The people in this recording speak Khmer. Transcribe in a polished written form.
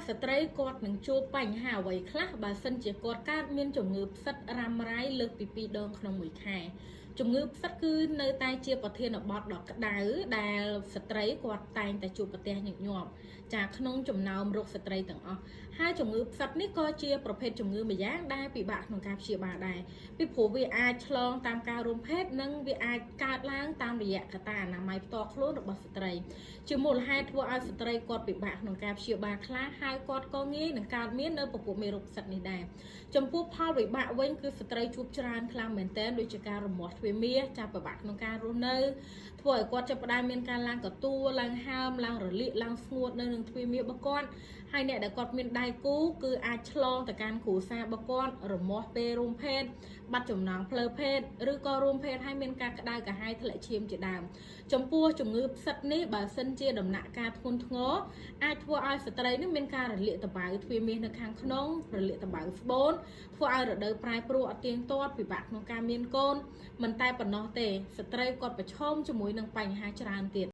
ស្ត្រីគាត់នឹងជួបបញ្ហាអ្វីខ្លះបើសិនជាគាត់កើតមានជំងឺផ្សិតរ៉ាំរ៉ៃលើសពី2 ដងក្នុងមួយខែជំងឺផ្សិតគឺនៅតែជាប្រធានបទដ៏ក្តៅដែលស្ត្រីគាត់តែងតែជួបប្រទះញឹកញាប់ចាក្នុងចំណោមរោគស្ត្រីទាំងអស់ហើយជំងឺផ្សិតនេះក៏ជាប្រភេទជំងឺម្យ៉ាងដែលពិបាកក្នុងការព្យាបាលដែរពីព្រោះវាអាចឆ្លងតាមការរួមភេទនិងវាអាចកើតឡើងតាមរយៈកត្តាអនាម័យផ្ទាល់ខ្លួនរបស់ស្ត្រីជាមូលហេតុធ្វើឲ្យស្ត្រីគាត់ពិបាកក្នុងការព្យាបាលខ្លះហើយគាត់ក៏ងាយនឹងកើតមាននៅពពួកមេរោគផ្សិតនេះដែរចំពោះផលវិបាកវិញគឺស្ត្រីជួបច្រើនខ្លាំងមែនទែនដូចជាការរមាស់ទ្វាមាចាប់ពិបាកក្នុងការរស់នៅធ្វើឲ្យគាត់ចាប់ផ្ដើមមានការឡើងកទួលឡើងហើមឡើងរលាកឡើងស្ងួតនៅនឹងទ្វាមារបស់គាត់ហើយអ្នកដែលគាត់មានដៃគូគឺអាចឆ្លងទៅកាន់គ្រួសាររបស់គាត់រមាស់ពេលរួមភេទបាត់ចំណងផ្លូវភេទឬក៏រួមភេទហើយមានការក្តៅកាហាយធ្លាក់ឈាមជាដើមចំពោះជំងឺផ្សិតនេះបើសិនជាដំណាក់កាលធ្ងន់ធ្ងរអាចធ្វើឲ្យស្ត្រីនេះមានការរលាកតបៅទ្វាមាសនៅខាងក្នុងរលាកតបៅស្បូនធ្វើឲ្យរដូវប្រែប្រួលអត់ទៀងទាត់ពិបាកក្នុងការមានកូនមិនតែប៉ុណ្ណោះទេស្ត្រីគាត់ប្រឈមជាមួយនឹងបញ្ហាច្រើនទៀត